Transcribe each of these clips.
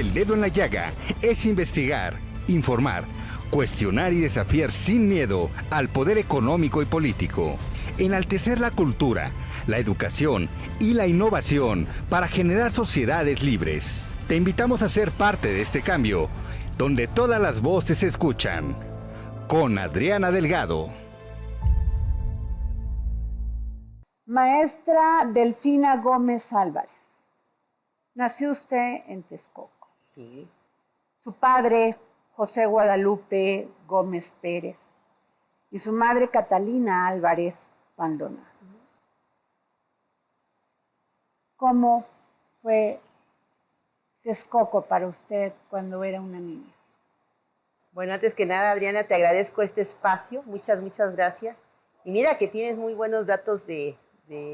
El Dedo en la Llaga es investigar, informar, cuestionar y desafiar sin miedo al poder económico y político. Enaltecer la cultura, la educación y la innovación para generar sociedades libres. Te invitamos a ser parte de este cambio, donde todas las voces se escuchan. Con Adriana Delgado. Maestra Delfina Gómez Álvarez. Nació usted en Texcoco. Sí. Su padre, José Guadalupe Gómez Pérez, y su madre, Catalina Álvarez Pandona. ¿Cómo fue Texcoco para usted cuando era una niña? Bueno, antes que nada, Adriana, te agradezco este espacio. Muchas gracias. Y mira que tienes muy buenos datos de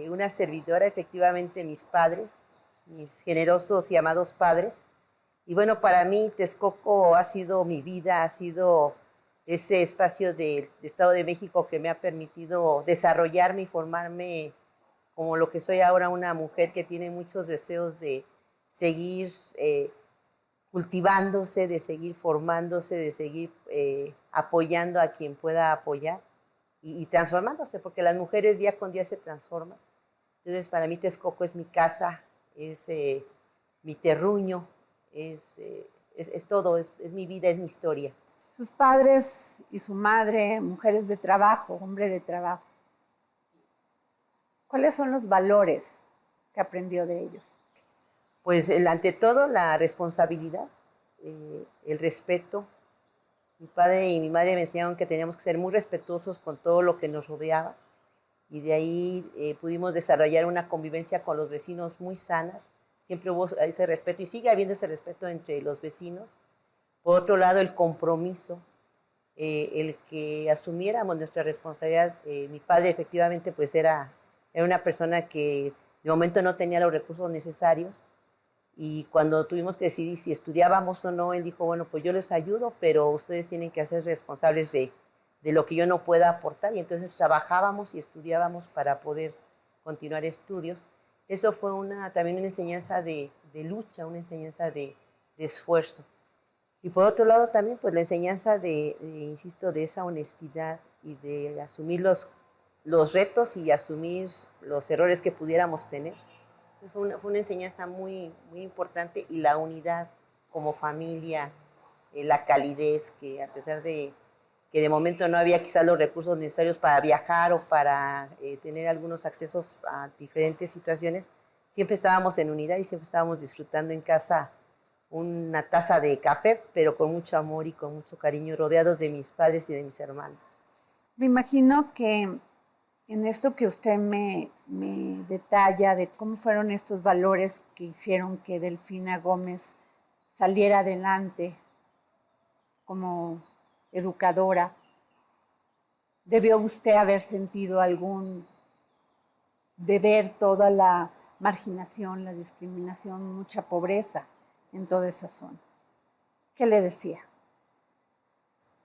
una servidora, efectivamente, mis padres, mis generosos y amados padres. Y bueno, para mí Texcoco ha sido mi vida, ha sido ese espacio del Estado de México que me ha permitido desarrollarme y formarme como lo que soy ahora, una mujer que tiene muchos deseos de seguir cultivándose, de seguir formándose, de seguir apoyando a quien pueda apoyar y transformándose, porque las mujeres día con día se transforman. Entonces, para mí Texcoco es mi casa, es mi terruño, es todo, es mi vida, es mi historia. Sus padres y su madre, mujeres de trabajo, hombre de trabajo. ¿Cuáles son los valores que aprendió de ellos? Pues ante todo la responsabilidad, el respeto. Mi padre y mi madre me enseñaron que teníamos que ser muy respetuosos con todo lo que nos rodeaba y de ahí pudimos desarrollar una convivencia con los vecinos muy sanas. Siempre hubo ese respeto y sigue habiendo ese respeto entre los vecinos. Por otro lado, el compromiso, el que asumiéramos nuestra responsabilidad. Mi padre efectivamente pues era una persona que de momento no tenía los recursos necesarios y cuando tuvimos que decidir si estudiábamos o no, él dijo, bueno, pues yo les ayudo, pero ustedes tienen que ser responsables de lo que yo no pueda aportar. Y entonces trabajábamos y estudiábamos para poder continuar estudios. Eso fue también una enseñanza de lucha, una enseñanza de esfuerzo. Y por otro lado también pues la enseñanza insisto, de esa honestidad y de asumir los retos y asumir los errores que pudiéramos tener. Fue una enseñanza muy importante, y la unidad como familia, la calidez, que a pesar de que de momento no había quizás los recursos necesarios para viajar o para tener algunos accesos a diferentes situaciones, siempre estábamos en unidad y siempre estábamos disfrutando en casa una taza de café, pero con mucho amor y con mucho cariño, rodeados de mis padres y de mis hermanos. Me imagino que en esto que usted me detalla de cómo fueron estos valores que hicieron que Delfina Gómez saliera adelante como educadora, debió usted haber sentido de ver toda la marginación, la discriminación, mucha pobreza en toda esa zona. ¿Qué le decía?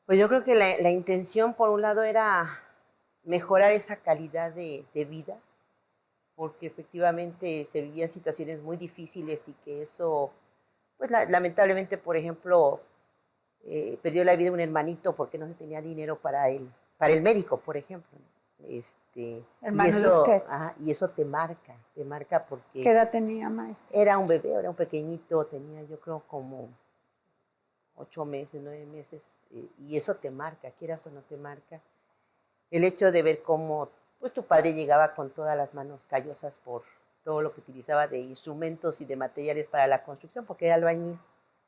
Pues yo creo que la intención, por un lado, era mejorar esa calidad de vida, porque efectivamente se vivían situaciones muy difíciles y que eso, pues lamentablemente, por ejemplo, perdió la vida un hermanito porque no se tenía dinero para el médico, por ejemplo. Hermano de usted. Y eso te marca porque... ¿Qué edad tenía, maestra? Era un bebé, era un pequeñito, tenía yo creo como 8 meses, 9 meses, y eso te marca, quieras o no te marca. El hecho de ver cómo pues, tu padre llegaba con todas las manos callosas por todo lo que utilizaba de instrumentos y de materiales para la construcción, porque era albañil.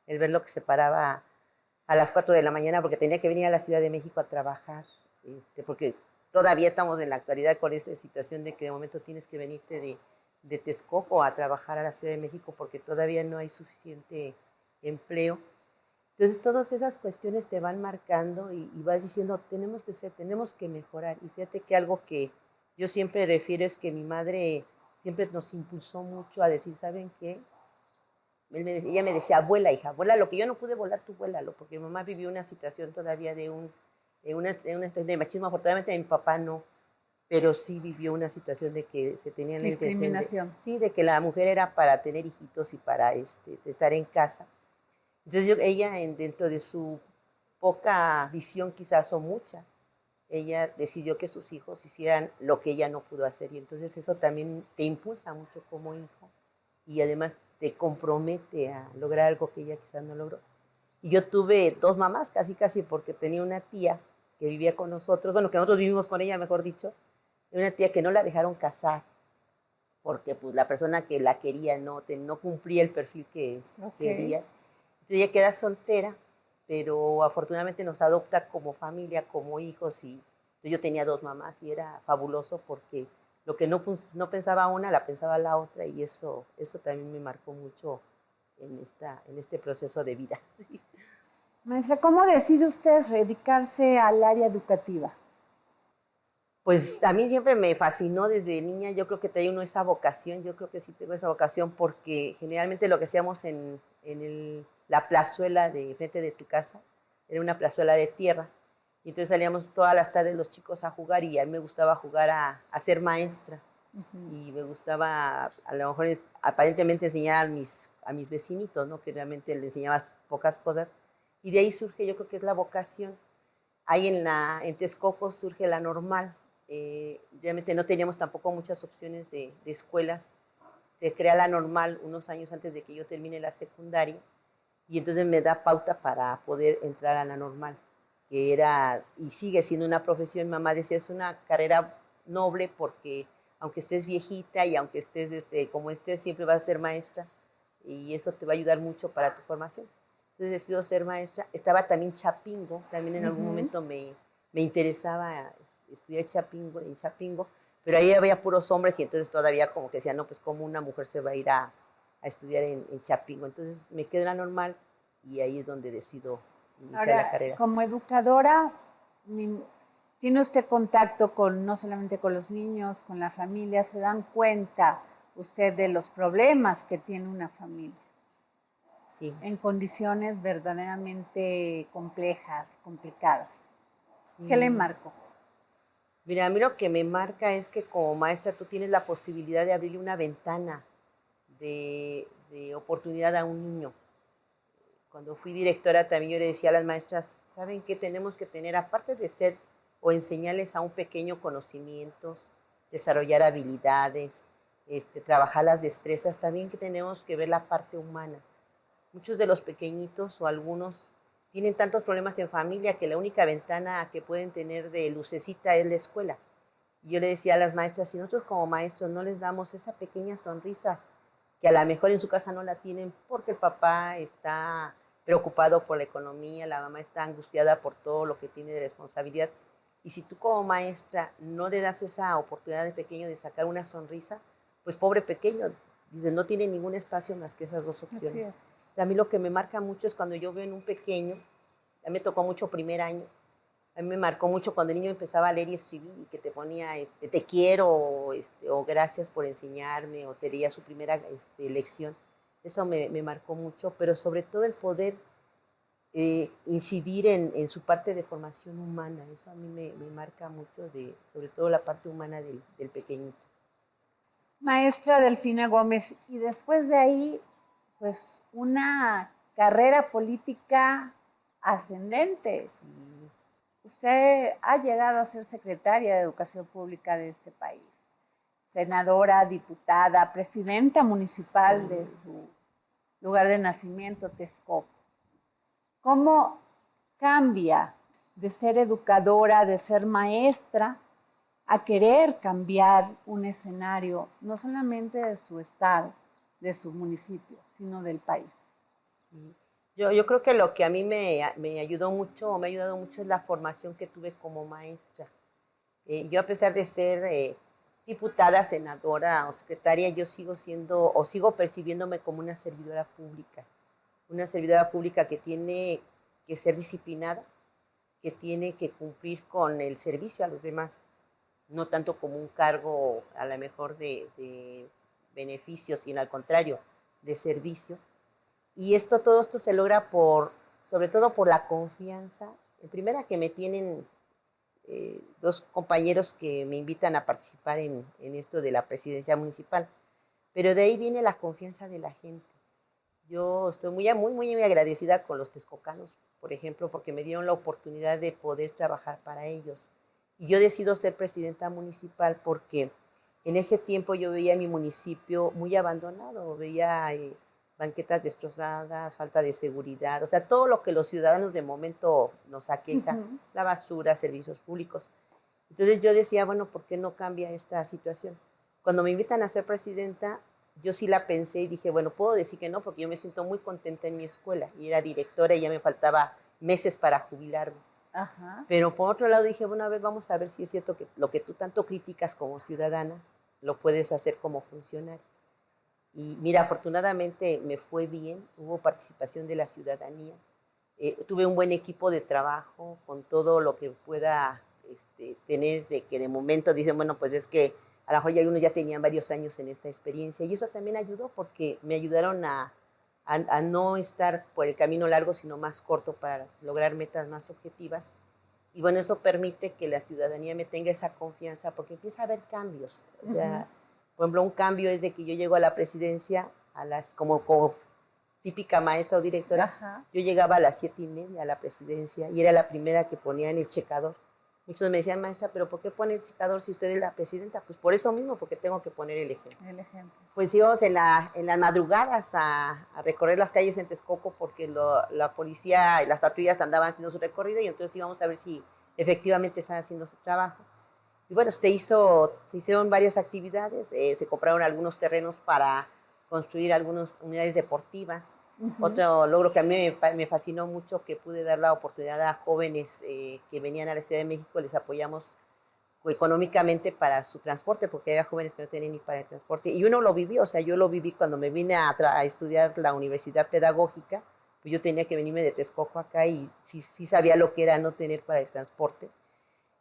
El ver lo que se paraba a las 4 de la mañana porque tenía que venir a la Ciudad de México a trabajar, porque todavía estamos en la actualidad con esa situación de que de momento tienes que venirte de Texcoco a trabajar a la Ciudad de México porque todavía no hay suficiente empleo. Entonces, todas esas cuestiones te van marcando y vas diciendo, tenemos que mejorar. Y fíjate que algo que yo siempre refiero es que mi madre siempre nos impulsó mucho a decir, ¿saben qué? Ella me decía, abuela, hija, abuela, lo que yo no pude volar, tú vuélalo, porque mi mamá vivió una situación todavía de una situación de machismo. Afortunadamente mi papá no, pero sí vivió una situación de que se tenía la intención de, sí, de que la mujer era para tener hijitos y para estar en casa. Entonces ella, dentro de su poca visión quizás o mucha, ella decidió que sus hijos hicieran lo que ella no pudo hacer y entonces eso también te impulsa mucho como hijo y además te compromete a lograr algo que ella quizás no logró. Y yo tuve dos mamás casi porque tenía una tía que vivía con nosotros, bueno, que nosotros vivimos con ella, mejor dicho, y una tía que no la dejaron casar porque pues la persona que la quería no cumplía el perfil que quería. Entonces ella queda soltera, pero afortunadamente nos adopta como familia, como hijos, y yo tenía dos mamás y era fabuloso porque lo que no pensaba una, la pensaba la otra, y eso también me marcó mucho en este proceso de vida. Maestra, ¿cómo decide usted dedicarse al área educativa? Pues a mí siempre me fascinó desde niña, yo creo que tenía uno esa vocación, yo creo que sí tengo esa vocación porque generalmente lo que hacíamos en la plazuela de frente de tu casa era una plazuela de tierra, y entonces salíamos todas las tardes los chicos a jugar y a mí me gustaba jugar a ser maestra. Y me gustaba a lo mejor aparentemente enseñar a mis vecinitos, ¿no? Que realmente les enseñaba pocas cosas, y de ahí surge, yo creo que es la vocación. Ahí en Texcoco surge la normal. Realmente no teníamos tampoco muchas opciones de escuelas. Se crea la normal unos años antes de que yo termine la secundaria y entonces me da pauta para poder entrar a la normal, que era y sigue siendo una profesión. Mamá decía, es una carrera noble porque aunque estés viejita y aunque estés como estés, siempre vas a ser maestra y eso te va a ayudar mucho para tu formación. Entonces decido ser maestra. Estaba también Chapingo, también en algún momento me interesaba estudiar en Chapingo, pero ahí había puros hombres y entonces todavía como que decía, no, pues cómo una mujer se va a ir a estudiar en Chapingo. Entonces me quedo en la normal y ahí es donde decido iniciar la carrera. Como educadora, ¿tiene usted contacto no solamente con los niños, con la familia? ¿Se dan cuenta usted de los problemas que tiene una familia? Sí. En condiciones verdaderamente complejas, complicadas. ¿Qué le marcó? Mira, a mí lo que me marca es que como maestra tú tienes la posibilidad de abrirle una ventana de oportunidad a un niño. Cuando fui directora también yo le decía a las maestras, ¿saben qué tenemos que tener? Aparte de ser o enseñarles a un pequeño conocimientos, desarrollar habilidades, trabajar las destrezas, también que tenemos que ver la parte humana. Muchos de los pequeñitos o algunos tienen tantos problemas en familia que la única ventana que pueden tener de lucecita es la escuela. Y yo le decía a las maestras, si nosotros como maestros no les damos esa pequeña sonrisa, que a lo mejor en su casa no la tienen porque el papá está preocupado por la economía, la mamá está angustiada por todo lo que tiene de responsabilidad, y si tú como maestra no le das esa oportunidad de pequeño de sacar una sonrisa, pues pobre pequeño, dice, no tiene ningún espacio más que esas dos opciones. Así es. O sea, a mí lo que me marca mucho es cuando yo veo en un pequeño, a mí me tocó mucho primer año, a mí me marcó mucho cuando el niño empezaba a leer y escribir y que te ponía te quiero o gracias por enseñarme o te leía su primera lección. Eso me marcó mucho, pero sobre todo el poder incidir en su parte de formación humana. Eso a mí me marca mucho, sobre todo la parte humana del pequeñito. Maestra Delfina Gómez, y después de ahí, pues una carrera política ascendente. Sí. Usted ha llegado a ser secretaria de Educación Pública de este país, senadora, diputada, presidenta municipal de su lugar de nacimiento, Texcoco. ¿Cómo cambia de ser educadora, de ser maestra, a querer cambiar un escenario, no solamente de su estado, de su municipio, sino del país? Yo creo que lo que a mí me ayudó mucho, o me ha ayudado mucho, es la formación que tuve como maestra. Yo, a pesar de ser diputada, senadora o secretaria, yo sigo siendo o sigo percibiéndome como una servidora pública que tiene que ser disciplinada, que tiene que cumplir con el servicio a los demás, no tanto como un cargo a lo mejor de beneficio, sino al contrario, de servicio. Y todo esto se logra sobre todo por la confianza, en primera que me tienen dos compañeros que me invitan a participar en esto de la presidencia municipal, pero de ahí viene la confianza de la gente. Yo estoy muy agradecida con los texcocanos, por ejemplo, porque me dieron la oportunidad de poder trabajar para ellos. Y yo decido ser presidenta municipal porque en ese tiempo yo veía mi municipio muy abandonado, veía banquetas destrozadas, falta de seguridad, o sea, todo lo que los ciudadanos de momento nos aqueja, la basura, servicios públicos. Entonces yo decía, bueno, ¿por qué no cambia esta situación? Cuando me invitan a ser presidenta, yo sí la pensé y dije, bueno, puedo decir que no, porque yo me siento muy contenta en mi escuela y era directora y ya me faltaba meses para jubilarme. Ajá. Pero por otro lado dije, bueno, a ver, vamos a ver si es cierto que lo que tú tanto criticas como ciudadana, lo puedes hacer como funcionario. Y mira, afortunadamente me fue bien, hubo participación de la ciudadanía, tuve un buen equipo de trabajo con todo lo que pueda tener, de que de momento dicen, bueno, pues es que a lo mejor ya algunos ya tenían varios años en esta experiencia y eso también ayudó porque me ayudaron a no estar por el camino largo, sino más corto para lograr metas más objetivas. Y bueno, eso permite que la ciudadanía me tenga esa confianza porque empieza a haber cambios. O sea, por ejemplo, un cambio es de que yo llego a la presidencia como típica maestra o directora. Ajá. Yo llegaba a las 7:30 a la presidencia y era la primera que ponía en el checador. Muchos me decían, maestra, ¿pero por qué pone el checador si usted es la presidenta? Pues por eso mismo, porque tengo que poner el ejemplo. El ejemplo. Pues íbamos en las madrugadas a recorrer las calles en Texcoco porque la policía y las patrullas andaban haciendo su recorrido y entonces íbamos a ver si efectivamente están haciendo su trabajo. Y bueno, se hicieron varias actividades, se compraron algunos terrenos para construir algunas unidades deportivas. Otro logro que a mí me fascinó mucho, que pude dar la oportunidad a jóvenes que venían a la Ciudad de México, les apoyamos económicamente para su transporte, porque había jóvenes que no tenían ni para el transporte. Y uno lo vivió, o sea, yo lo viví cuando me vine a estudiar la universidad pedagógica, pues yo tenía que venirme de Texcoco acá y sí sabía lo que era no tener para el transporte.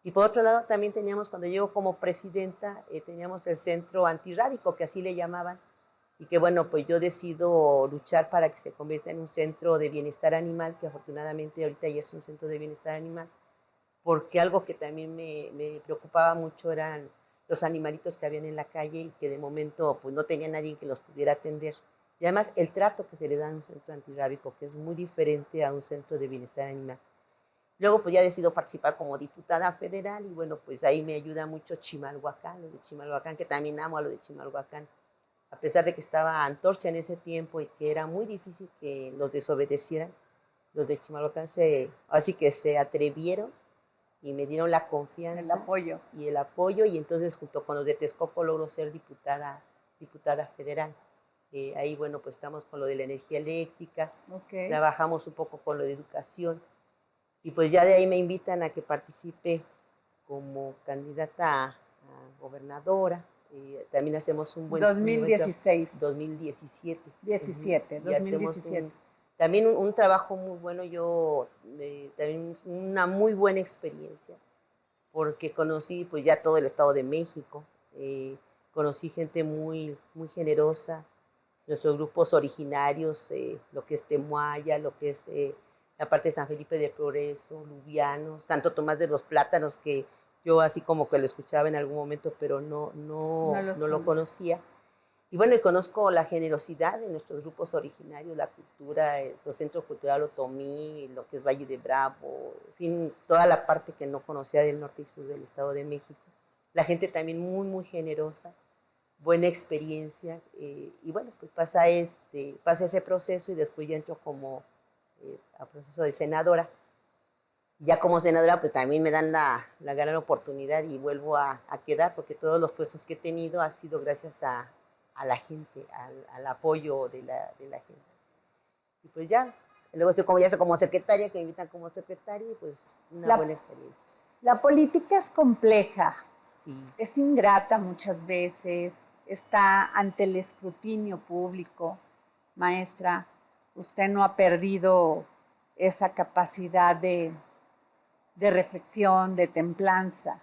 Y por otro lado también teníamos, cuando llego como presidenta, teníamos el centro antirrábico, que así le llamaban, y que bueno, pues yo decido luchar para que se convierta en un centro de bienestar animal, que afortunadamente ahorita ya es un centro de bienestar animal, porque algo que también me preocupaba mucho eran los animalitos que habían en la calle y que de momento pues no tenía nadie que los pudiera atender. Y además el trato que se le da a un centro antirrábico, que es muy diferente a un centro de bienestar animal. Luego pues ya decido participar como diputada federal y bueno, pues ahí me ayuda mucho Chimalhuacán, los de Chimalhuacán, que también amo a los de Chimalhuacán. A pesar de que estaba Antorcha en ese tiempo y que era muy difícil que los desobedecieran, los de Chimalhuacán así que se atrevieron y me dieron la confianza. El apoyo. Y el apoyo, y entonces junto con los de Texcoco logro ser diputada federal. Ahí, bueno, pues estamos con lo de la energía eléctrica, trabajamos un poco con lo de educación, y pues ya de ahí me invitan a que participe como candidata a gobernadora. También hacemos un buen 2016. 2017. 2017. También un trabajo muy bueno, también una muy buena experiencia, porque conocí pues ya todo el Estado de México, conocí gente muy, muy generosa, nuestros grupos originarios, lo que es Temuaya, lo que es la parte de San Felipe de Progreso, Lubianos, Santo Tomás de los Plátanos, que yo así como que lo escuchaba en algún momento, pero no lo conocía. Y bueno, y conozco la generosidad de nuestros grupos originarios, la cultura, el Centro Cultural Otomí, lo que es Valle de Bravo, en fin, toda la parte que no conocía del norte y sur del Estado de México. La gente también muy, muy generosa, buena experiencia, y bueno, pues pasa ese proceso y después ya entro como a proceso de senadora. Ya como senadora, pues también me dan la gran oportunidad y vuelvo a quedar, porque todos los puestos que he tenido ha sido gracias a la gente, al apoyo de la gente. Y pues ya, luego estoy como secretaria, que me invitan como secretaria, y pues una buena experiencia. La política es compleja, sí. Es ingrata muchas veces, está ante el escrutinio público. Maestra, usted no ha perdido esa capacidad de reflexión, de templanza.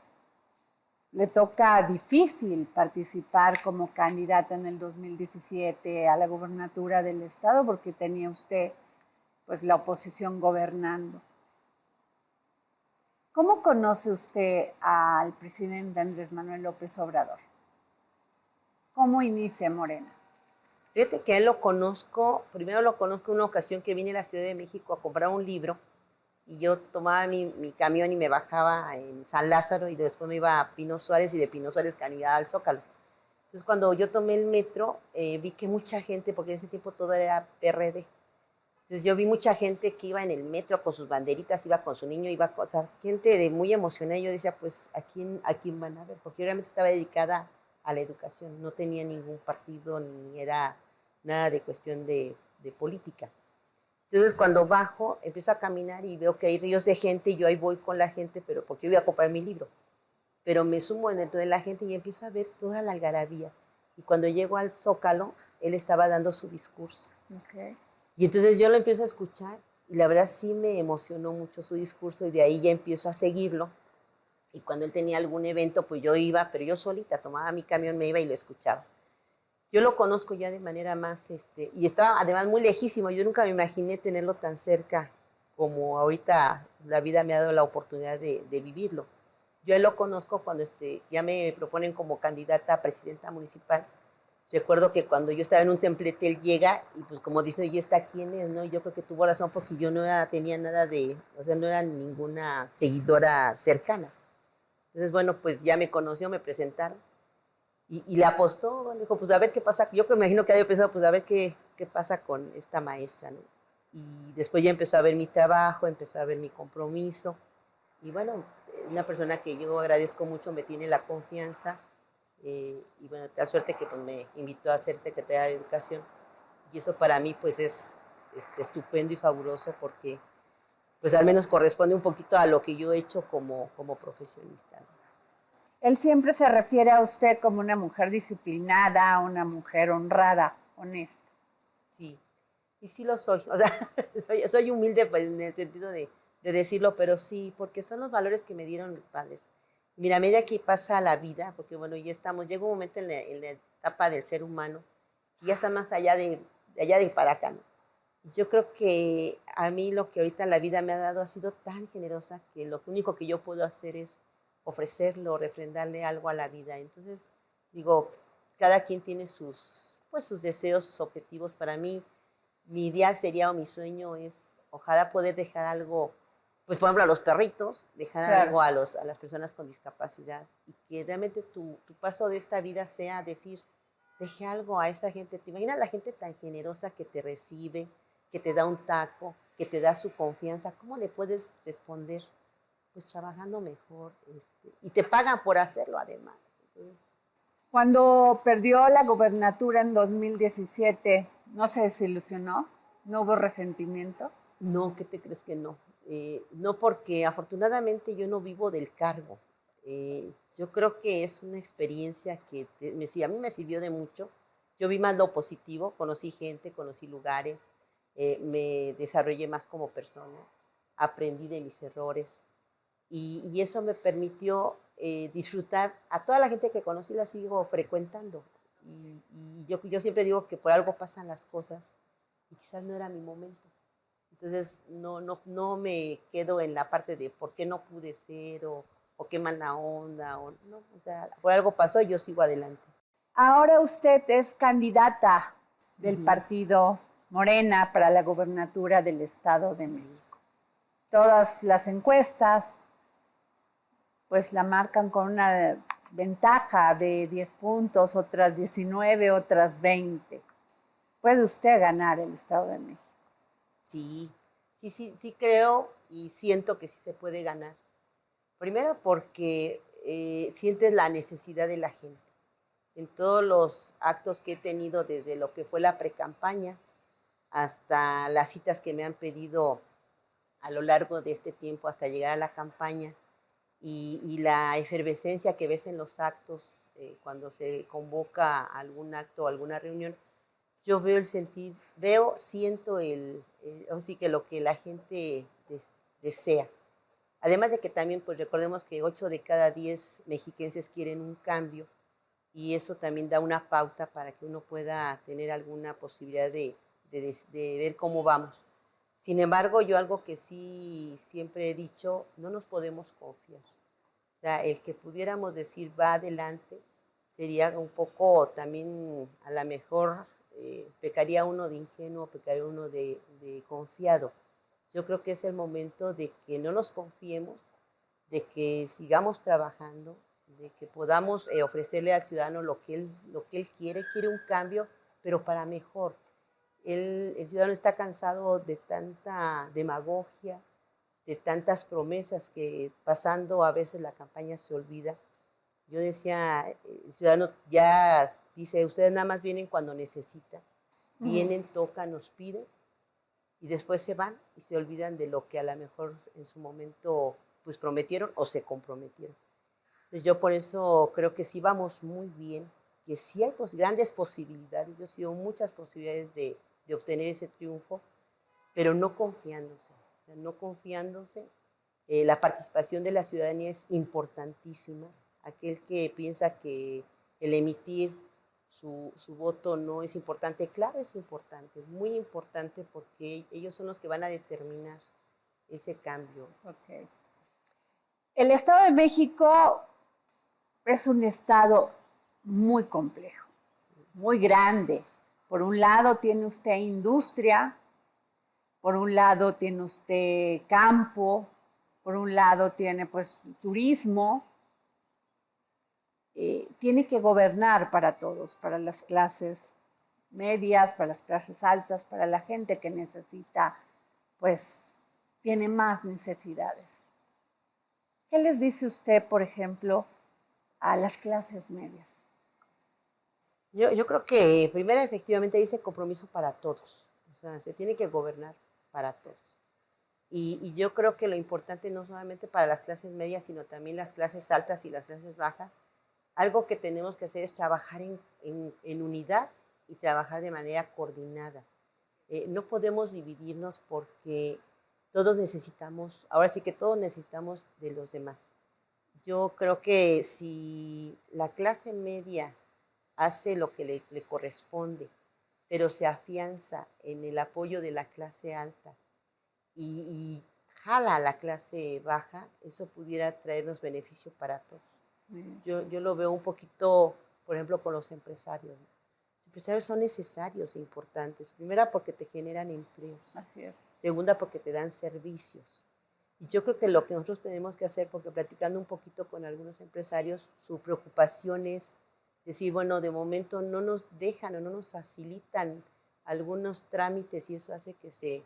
Le toca difícil participar como candidata en el 2017 a la gobernatura del estado porque tenía usted pues la oposición gobernando. ¿Cómo conoce usted al presidente Andrés Manuel López Obrador? ¿Cómo inicia Morena? Fíjate que a él lo conozco, primero lo conozco en una ocasión que vine a la Ciudad de México a comprar un libro y yo tomaba mi camión y me bajaba en San Lázaro y después me iba a Pino Suárez y de Pino Suárez caminaba al Zócalo. Entonces cuando yo tomé el metro vi que mucha gente, porque en ese tiempo todo era PRD, entonces yo vi mucha gente que iba en el metro con sus banderitas, iba con su niño, o sea, gente de muy emocionada. Y yo decía, pues, ¿a quién van a ver? Porque yo realmente estaba dedicada a la educación, no tenía ningún partido, ni era nada de cuestión de política. Entonces cuando bajo, empiezo a caminar y veo que hay ríos de gente y yo ahí voy con la gente, pero porque yo iba a comprar mi libro. Pero me sumo dentro de la gente y empiezo a ver toda la algarabía. Y cuando llego al Zócalo, él estaba dando su discurso. Okay. Y entonces yo lo empiezo a escuchar y la verdad sí me emocionó mucho su discurso y de ahí ya empiezo a seguirlo. Y cuando él tenía algún evento, pues yo iba, pero yo solita tomaba mi camión, me iba y lo escuchaba. Yo lo conozco ya de manera más, y estaba además muy lejísimo. Yo nunca me imaginé tenerlo tan cerca como ahorita la vida me ha dado la oportunidad de vivirlo. Yo él lo conozco cuando ya me proponen como candidata a presidenta municipal. Recuerdo que cuando yo estaba en un templete, él llega y pues como dice, ¿y esta quién es? ¿No? Y yo creo que tuvo razón porque yo no tenía nada o sea, no era ninguna seguidora cercana. Entonces, bueno, pues ya me conoció, me presentaron y le apostó, bueno, dijo, pues a ver qué pasa. Yo me imagino que había pensado, pues a ver qué pasa con esta maestra, ¿no? Y después ya empezó a ver mi trabajo, empezó a ver mi compromiso. Y bueno, una persona que yo agradezco mucho, me tiene la confianza. Y bueno, tal suerte que pues, me invitó a ser secretaria de Educación. Y eso para mí pues es estupendo y fabuloso porque pues al menos corresponde un poquito a lo que yo he hecho como profesionista, ¿no? Él siempre se refiere a usted como una mujer disciplinada, una mujer honrada, honesta. Sí, y sí lo soy. O sea, soy humilde pues, en el sentido de decirlo, pero sí, porque son los valores que me dieron mis padres. Mira, a medida que pasa la vida, porque bueno, ya llega un momento en la etapa del ser humano que ya está más allá de para acá, ¿no? Yo creo que a mí lo que ahorita la vida me ha dado ha sido tan generosa que lo único que yo puedo hacer es ofrecerlo, refrendarle algo a la vida. Entonces, digo, cada quien tiene sus deseos, sus objetivos. Para mí, mi ideal sería o mi sueño es, ojalá poder dejar algo, pues por ejemplo a los perritos, dejar Claro. algo a las personas con discapacidad y que realmente tu paso de esta vida sea decir, dejé algo a esa gente. ¿Te imaginas la gente tan generosa que te recibe, que te da un taco, que te da su confianza? ¿Cómo le puedes responder? Pues trabajando mejor y te pagan por hacerlo además. Entonces, Cuando perdió la gobernatura en 2017, ¿no se desilusionó? ¿No hubo resentimiento? no, ¿qué te crees que no? No, porque afortunadamente yo no vivo del cargo. Yo creo que es una experiencia que a mí me sirvió de mucho. Yo vi más lo positivo, conocí gente, conocí lugares, me desarrollé más como persona, aprendí de mis errores y eso me permitió disfrutar. A toda la gente que conocí la sigo frecuentando y yo siempre digo que por algo pasan las cosas y quizás no era mi momento. Entonces no me quedo en la parte de por qué no pude ser o qué mala onda. No, o sea, por algo pasó y yo sigo adelante. Ahora usted es candidata del partido Morena para la gobernatura del Estado de México. Todas las encuestas pues la marcan con una ventaja de 10 puntos, otras 19, otras 20. Puede usted ganar el Estado de México. Sí creo y siento que sí se puede ganar. Primero porque sientes la necesidad de la gente. En todos los actos que he tenido, desde lo que fue la precampaña hasta las citas que me han pedido a lo largo de este tiempo hasta llegar a la campaña y la efervescencia que ves en los actos cuando se convoca a algún acto o alguna reunión, yo siento así que lo que la gente desea. Además de que también, pues recordemos que 8 de cada 10 mexiquenses quieren un cambio y eso también da una pauta para que uno pueda tener alguna posibilidad de ver cómo vamos. Sin embargo, yo algo que sí siempre he dicho, no nos podemos confiar. O sea, el que pudiéramos decir va adelante sería un poco también a lo mejor pecaría uno de ingenuo, pecaría uno de confiado. Yo creo que es el momento de que no nos confiemos, de que sigamos trabajando, de que podamos ofrecerle al ciudadano lo que él quiere un cambio, pero para mejor. El ciudadano está cansado de tanta demagogia, de tantas promesas que pasando a veces la campaña se olvida. Yo decía, el ciudadano ya dice, ustedes nada más vienen cuando necesitan, vienen, tocan, nos piden y después se van y se olvidan de lo que a lo mejor en su momento pues prometieron o se comprometieron. Entonces yo por eso creo que sí vamos muy bien, que sí hay grandes posibilidades, yo sí veo muchas posibilidades de obtener ese triunfo, pero no confiándose. O sea, no confiándose. La participación de la ciudadanía es importantísima. Aquel que piensa que el emitir su voto no es importante, claro, es importante, es muy importante porque ellos son los que van a determinar ese cambio. Okay. El Estado de México es un estado muy complejo, muy grande. Por un lado tiene usted industria, por un lado tiene usted campo, por un lado tiene pues turismo. Tiene que gobernar para todos, para las clases medias, para las clases altas, para la gente que necesita, pues tiene más necesidades. ¿Qué les dice usted, por ejemplo, a las clases medias? Yo creo que primero efectivamente dice compromiso para todos, o sea, se tiene que gobernar para todos. Y yo creo que lo importante no solamente para las clases medias, sino también las clases altas y las clases bajas, algo que tenemos que hacer es trabajar en unidad y trabajar de manera coordinada. No podemos dividirnos porque todos necesitamos, ahora sí que todos necesitamos de los demás. Yo creo que si la clase media hace lo que le corresponde, pero se afianza en el apoyo de la clase alta y jala a la clase baja, eso pudiera traernos beneficio para todos. Yo lo veo un poquito, por ejemplo, con los empresarios. Los empresarios son necesarios e importantes. Primera, porque te generan empleos. Así es. Segunda, porque te dan servicios. Y yo creo que lo que nosotros tenemos que hacer, porque platicando un poquito con algunos empresarios, su preocupación es decir, bueno, de momento no nos dejan o no nos facilitan algunos trámites y eso hace que se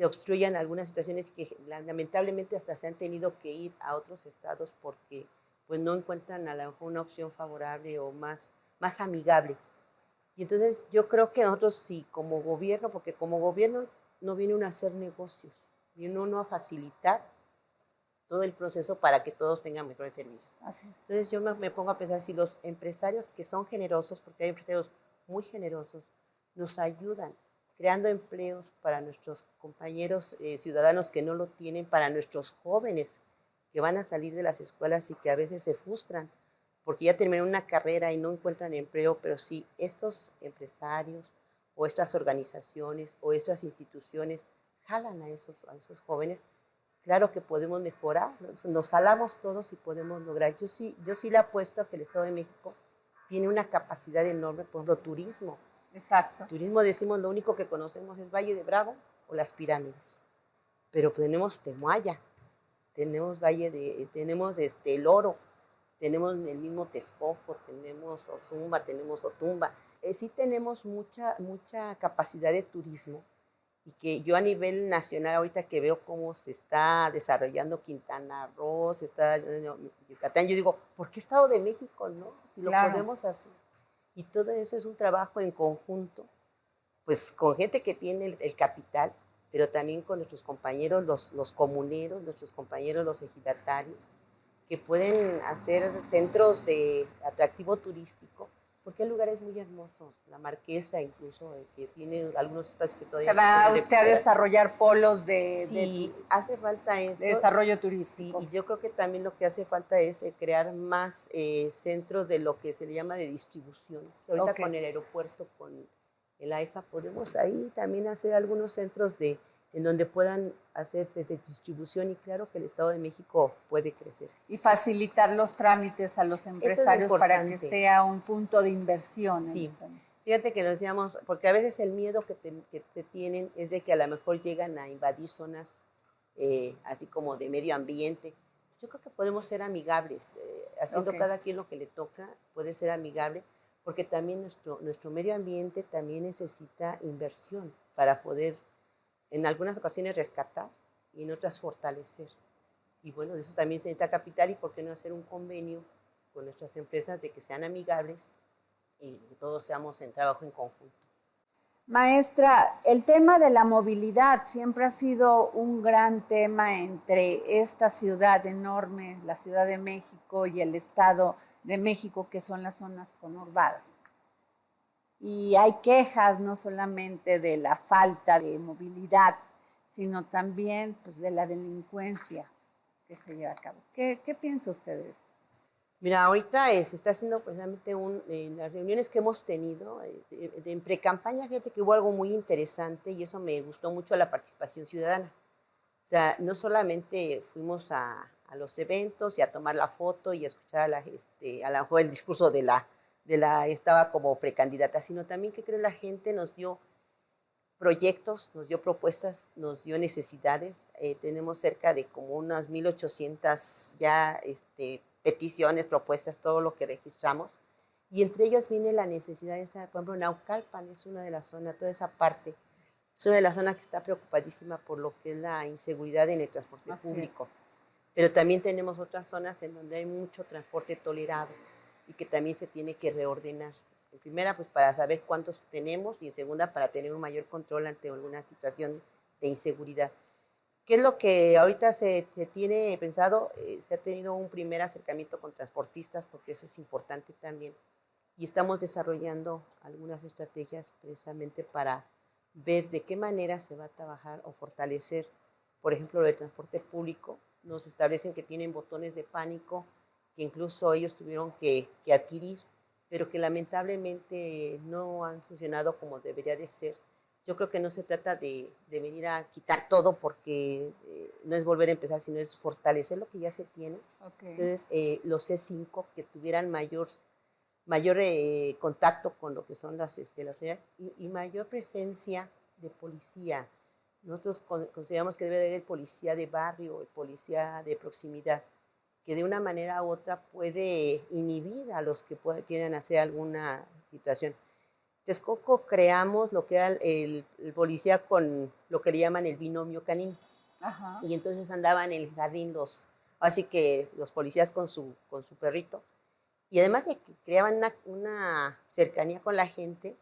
obstruyan algunas situaciones que lamentablemente hasta se han tenido que ir a otros estados porque pues no encuentran a lo mejor una opción favorable o más amigable. Y entonces yo creo que nosotros sí, como gobierno, porque como gobierno no viene uno a hacer negocios, viene uno a facilitar todo el proceso para que todos tengan mejores servicios. Así. Entonces yo me pongo a pensar si los empresarios que son generosos, porque hay empresarios muy generosos, nos ayudan creando empleos para nuestros compañeros ciudadanos que no lo tienen, para nuestros jóvenes que van a salir de las escuelas y que a veces se frustran porque ya terminaron una carrera y no encuentran empleo, pero si estos empresarios o estas organizaciones o estas instituciones jalan a esos jóvenes, claro que podemos mejorar, nos jalamos todos y podemos lograr. Yo sí le apuesto a que el Estado de México tiene una capacidad enorme, por ejemplo, turismo. Exacto. Turismo, decimos, lo único que conocemos es Valle de Bravo o las pirámides, pero tenemos Temuaya, tenemos tenemos el Oro, tenemos el mismo Texcoco, tenemos Ozumba, tenemos Otumba. Sí tenemos mucha capacidad de turismo y que yo a nivel nacional ahorita que veo cómo se está desarrollando Quintana Roo, se está Yucatán, yo digo, ¿por qué Estado de México no? Si lo podemos hacer. Y todo eso es un trabajo en conjunto, pues con gente que tiene el capital, pero también con nuestros compañeros, los comuneros, nuestros compañeros, los ejidatarios, que pueden hacer centros de atractivo turístico, porque hay lugares muy hermosos, la Marquesa incluso, que tiene algunos espacios que todavía... ¿Se va usted a desarrollar polos sí, hace falta eso. De desarrollo turístico. Sí, y yo creo que también lo que hace falta es crear más centros de lo que se le llama de distribución. Ahorita con el aeropuerto, con el AIFA, podemos ahí también hacer algunos centros en donde puedan hacer de distribución y claro que el Estado de México puede crecer. Y facilitar los trámites a los empresarios para que sea un punto de inversión. Sí. Fíjate que lo decíamos, porque a veces el miedo que te tienen es de que a lo mejor llegan a invadir zonas así como de medio ambiente. Yo creo que podemos ser amigables, haciendo cada quien lo que le toca, puede ser amigable, porque también nuestro medio ambiente también necesita inversión para poder en algunas ocasiones rescatar y en otras fortalecer. Y bueno, de eso también se necesita capital y por qué no hacer un convenio con nuestras empresas de que sean amigables y que todos seamos en trabajo en conjunto. Maestra, el tema de la movilidad siempre ha sido un gran tema entre esta ciudad enorme, la Ciudad de México, y el Estado de México, que son las zonas conurbadas. Y hay quejas no solamente de la falta de movilidad, sino también pues, de la delincuencia que se lleva a cabo. ¿Qué piensa usted de esto? Mira, ahorita se está haciendo precisamente en las reuniones que hemos tenido, en pre-campaña, fíjate que hubo algo muy interesante y eso me gustó mucho, la participación ciudadana. O sea, no solamente fuimos a los eventos y a tomar la foto y a escuchar a lo mejor el discurso de la estaba como precandidata, sino también que crees la gente nos dio proyectos, nos dio propuestas, nos dio necesidades. Tenemos cerca de como unas 1,800 ya peticiones, propuestas, todo lo que registramos. Y entre ellas viene la necesidad de estar, por ejemplo, Naucalpan es una de las zonas, toda esa parte, es una de las zonas que está preocupadísima por lo que es la inseguridad en el transporte público. Pero también tenemos otras zonas en donde hay mucho transporte tolerado y que también se tiene que reordenar. En primera, pues para saber cuántos tenemos y en segunda, para tener un mayor control ante alguna situación de inseguridad. ¿Qué es lo que ahorita se tiene pensado? Se ha tenido un primer acercamiento con transportistas, porque eso es importante también. Y estamos desarrollando algunas estrategias precisamente para ver de qué manera se va a trabajar o fortalecer, por ejemplo, el transporte público. Nos establecen que tienen botones de pánico, que incluso ellos tuvieron que adquirir, pero que lamentablemente no han funcionado como debería de ser. Yo creo que no se trata de venir a quitar todo porque no es volver a empezar, sino es fortalecer lo que ya se tiene. Entonces, los C5 que tuvieran mayor contacto con lo que son las ciudades y mayor presencia de policía. Nosotros consideramos que debe haber policía de barrio, policía de proximidad, que de una manera u otra puede inhibir a los que quieran hacer alguna situación. Texcoco creamos lo que era el policía con lo que le llaman el binomio canino. Ajá. Y entonces andaban en el jardín así que los policías con su perrito. Y además de que creaban una cercanía con la gente,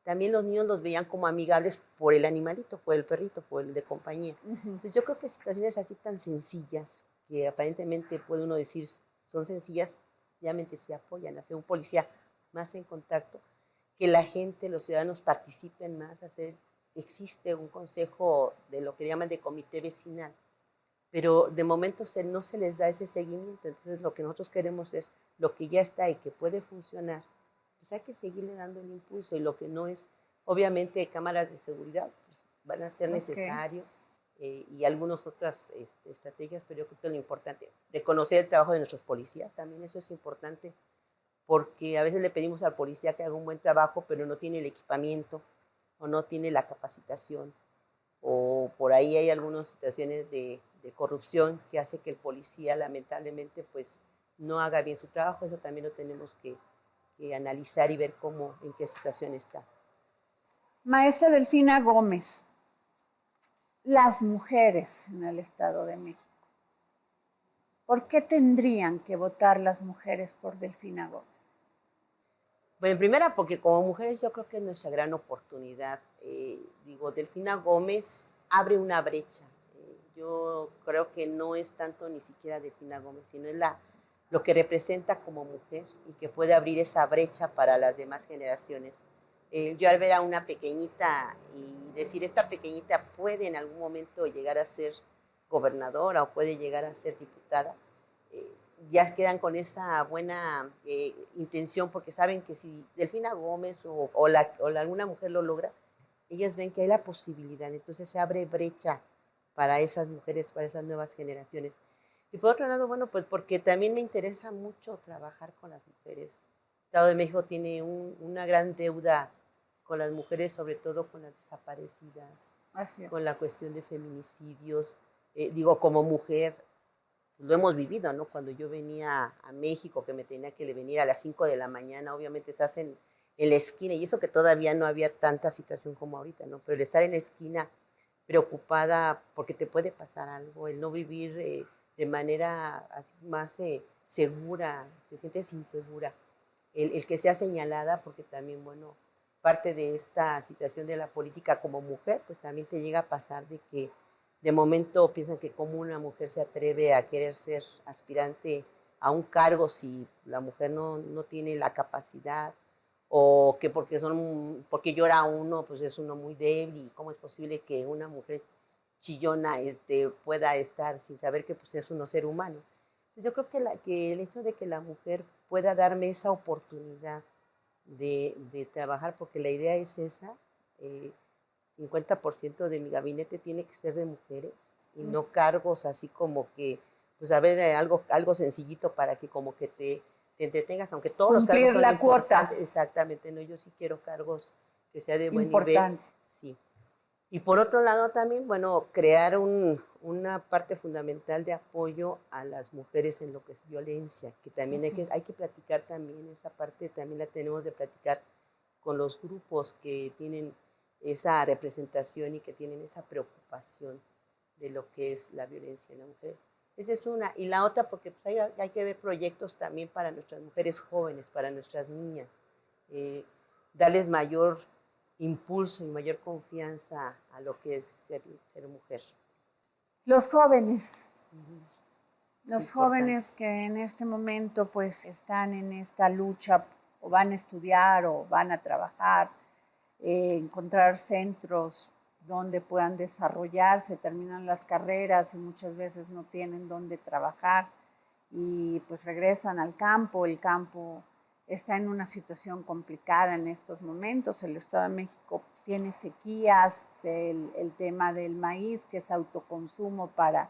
también los niños los veían como amigables por el animalito, por el perrito, por el de compañía. Entonces yo creo que situaciones así tan sencillas, que aparentemente puede uno decir son sencillas, realmente se apoyan, hacer un policía más en contacto, que la gente, los ciudadanos participen más, existe un consejo de lo que llaman de comité vecinal, pero de momento no se les da ese seguimiento. Entonces lo que nosotros queremos es lo que ya está y que puede funcionar, pues hay que seguirle dando el impulso, y lo que no es, obviamente cámaras de seguridad pues, van a ser necesarios, y algunas otras estrategias, pero yo creo que lo importante, reconocer el trabajo de nuestros policías, también eso es importante, porque a veces le pedimos al policía que haga un buen trabajo, pero no tiene el equipamiento o no tiene la capacitación, o por ahí hay algunas situaciones de corrupción que hace que el policía lamentablemente pues no haga bien su trabajo. Eso también lo tenemos que analizar y ver en qué situación está. Maestra Delfina Gómez, las mujeres en el Estado de México, ¿por qué tendrían que votar las mujeres por Delfina Gómez? Bueno, en primera, porque como mujeres yo creo que es nuestra gran oportunidad. Delfina Gómez abre una brecha. Yo creo que no es tanto ni siquiera Delfina Gómez, sino es lo que representa como mujer y que puede abrir esa brecha para las demás generaciones. Yo al ver a una pequeñita y decir, esta pequeñita puede en algún momento llegar a ser gobernadora o puede llegar a ser diputada, ya quedan con esa buena intención, porque saben que si Delfina Gómez o alguna mujer lo logra, ellas ven que hay la posibilidad, entonces se abre brecha para esas mujeres, para esas nuevas generaciones. Y por otro lado, bueno, pues porque también me interesa mucho trabajar con las mujeres. El Estado de México tiene una gran deuda con las mujeres, sobre todo con las desaparecidas, Así es. con la cuestión de feminicidios. Digo, como mujer, lo hemos vivido, ¿no? Cuando yo venía a México, que me tenía que venir a las 5 de la mañana, obviamente estás en la esquina, y eso que todavía no había tanta situación como ahorita, ¿no? Pero el estar en la esquina preocupada porque te puede pasar algo, el no vivir de manera así más segura, te sientes insegura, el que sea señalada, porque también, bueno, parte de esta situación de la política como mujer, pues también te llega a pasar de que de momento piensan que como una mujer se atreve a querer ser aspirante a un cargo si la mujer no tiene la capacidad, o que porque llora uno, pues es uno muy débil, y cómo es posible que una mujer chillona pueda estar sin saber que pues, es uno ser humano. Entonces, yo creo que el hecho de que la mujer pueda darme esa oportunidad de trabajar, porque la idea es esa, 50% de mi gabinete tiene que ser de mujeres, y no cargos así como que, pues a ver, algo sencillito para que como que te entretengas, aunque todos los cargos Cumplir son la importantes. cuota. Exactamente, no, yo sí quiero cargos que sea de buen nivel. Importantes. Sí. Y por otro lado también, bueno, crear una parte fundamental de apoyo a las mujeres en lo que es violencia, que también hay que platicar también, esa parte también la tenemos de platicar con los grupos que tienen esa representación y que tienen esa preocupación de lo que es la violencia en la mujer. Esa es una. Y la otra, porque pues, hay que ver proyectos también para nuestras mujeres jóvenes, para nuestras niñas, darles mayor impulso y mayor confianza a lo que es ser mujer. Los jóvenes. Los Importantes. jóvenes que en este momento pues están en esta lucha, o van a estudiar o van a trabajar, encontrar centros donde puedan desarrollarse, terminan las carreras y muchas veces no tienen dónde trabajar, y pues regresan al campo. El campo está en una situación complicada en estos momentos. El Estado de México tiene sequías, el tema del maíz, que es autoconsumo para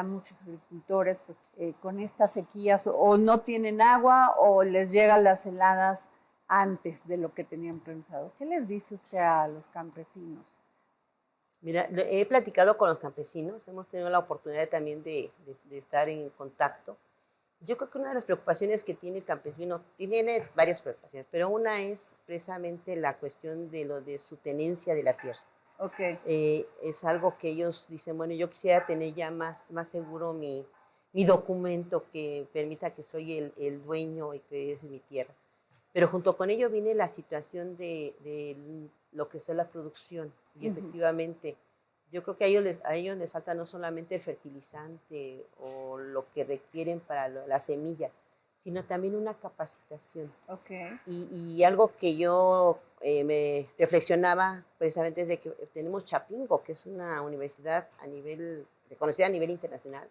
muchos agricultores, pues con estas sequías o no tienen agua o les llegan las heladas antes de lo que tenían pensado. ¿Qué les dice usted a los campesinos? Mira, he platicado con los campesinos, hemos tenido la oportunidad también de estar en contacto. Yo creo que una de las preocupaciones que tiene el campesino, tiene varias preocupaciones, pero una es precisamente la cuestión de su tenencia de la tierra. Okay. Es algo que ellos dicen, bueno, yo quisiera tener ya más seguro mi documento que permita que soy el dueño y que es mi tierra. Pero junto con ello viene la situación de lo que es la producción. Y efectivamente, yo creo que a ellos les falta no solamente el fertilizante o lo que requieren para la semilla, sino también una capacitación. Okay. Y algo que yo me reflexionaba precisamente es de que tenemos Chapingo, que es una universidad reconocida a nivel internacional.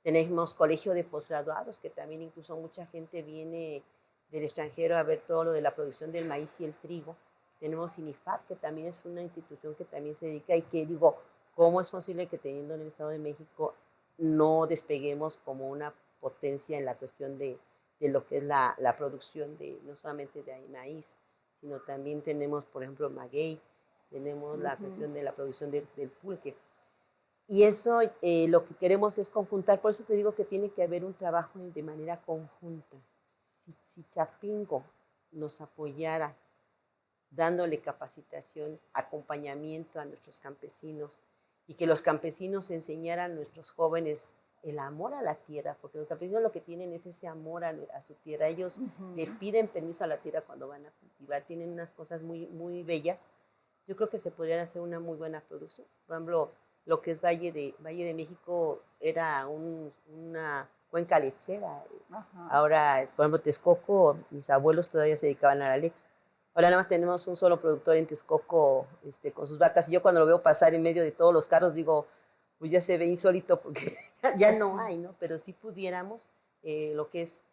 Tenemos colegio de posgraduados, que también incluso mucha gente viene del extranjero a ver todo lo de la producción del maíz y el trigo. Tenemos INIFAP, que también es una institución que también se dedica, y que digo, ¿cómo es posible que teniendo en el Estado de México no despeguemos como una potencia en la cuestión de lo que es la producción no solamente de maíz, sino también tenemos, por ejemplo, maguey, tenemos la cuestión de la producción del pulque. Y eso lo que queremos es conjuntar, por eso te digo que tiene que haber un trabajo de manera conjunta. Si Chapingo nos apoyara dándole capacitaciones, acompañamiento a nuestros campesinos, y que los campesinos enseñaran a nuestros jóvenes el amor a la tierra, porque los campesinos lo que tienen es ese amor a su tierra. Ellos le piden permiso a la tierra cuando van a cultivar, tienen unas cosas muy, muy bellas. Yo creo que se podría hacer una muy buena producción. Por ejemplo, lo que es Valle de México era una cuenca lechera. Ajá. Ahora, por ejemplo, Texcoco, mis abuelos todavía se dedicaban a la leche. Ahora nada más tenemos un solo productor en Texcoco con sus vacas, y yo cuando lo veo pasar en medio de todos los carros digo, pues ya se ve insólito porque ya no hay, ¿no? Pero si pudiéramos, lo que es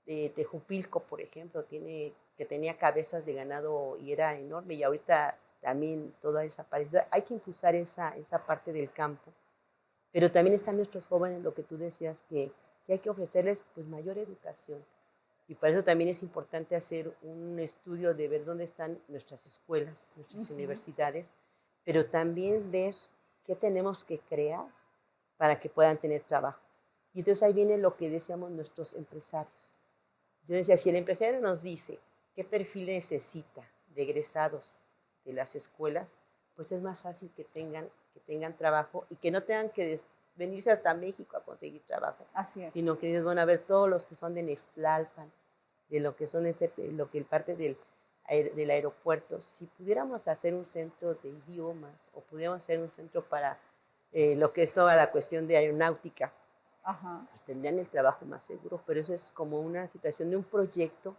Tejupilco, por ejemplo, que tenía cabezas de ganado y era enorme, y ahorita también toda esa parte. Hay que impulsar esa parte del campo, pero también están nuestros jóvenes, lo que tú decías, que hay que ofrecerles pues mayor educación. Y para eso también es importante hacer un estudio de ver dónde están nuestras escuelas, nuestras universidades, pero también ver qué tenemos que crear para que puedan tener trabajo. Y entonces ahí viene lo que decíamos nuestros empresarios. Yo decía, si el empresario nos dice qué perfil necesita de egresados de las escuelas, pues es más fácil que tengan trabajo y que no tengan que venirse hasta México a conseguir trabajo. Así es. Sino que ellos van a ver todos los que son de Nextlalpan, de lo que son lo que parte del aeropuerto. Si pudiéramos hacer un centro de idiomas o pudiéramos hacer un centro para lo que es toda la cuestión de aeronáutica, Ajá. pues tendrían el trabajo más seguro, pero eso es como una situación de un proyecto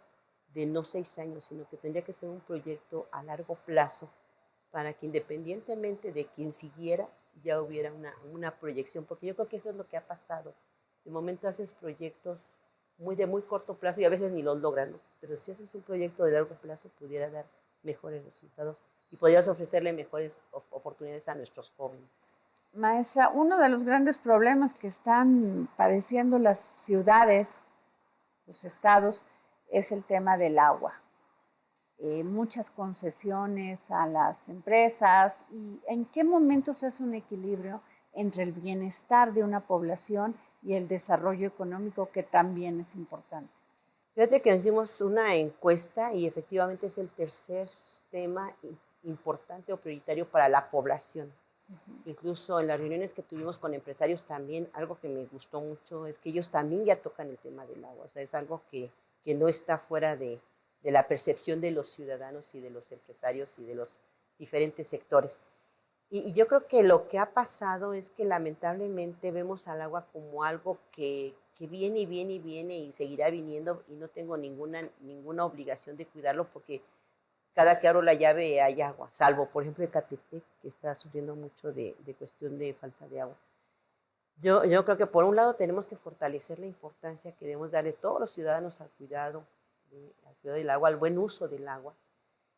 de no 6 años, sino que tendría que ser un proyecto a largo plazo para que independientemente de quien siguiera, ya hubiera una proyección, porque yo creo que eso es lo que ha pasado. De momento haces proyectos de muy corto plazo y a veces ni los logran, ¿no? Pero si haces un proyecto de largo plazo, pudiera dar mejores resultados y podrías ofrecerle mejores oportunidades a nuestros jóvenes. Maestra, uno de los grandes problemas que están padeciendo las ciudades, los estados, es el tema del agua. Muchas concesiones a las empresas. ¿Y en qué momento se hace un equilibrio entre el bienestar de una población y el desarrollo económico, que también es importante? Fíjate que hicimos una encuesta y efectivamente es el tercer tema importante o prioritario para la población. Incluso en las reuniones que tuvimos con empresarios también, algo que me gustó mucho es que ellos también ya tocan el tema del agua. O sea, es algo que no está fuera de la percepción de los ciudadanos y de los empresarios y de los diferentes sectores. Y yo creo que lo que ha pasado es que lamentablemente vemos al agua como algo que viene y viene y viene y seguirá viniendo y no tengo ninguna obligación de cuidarlo porque cada que abro la llave hay agua, salvo por ejemplo Ecatepec, que está sufriendo mucho de cuestión de falta de agua. Yo creo que por un lado tenemos que fortalecer la importancia que debemos darle todos los ciudadanos al cuidado del agua, al buen uso del agua.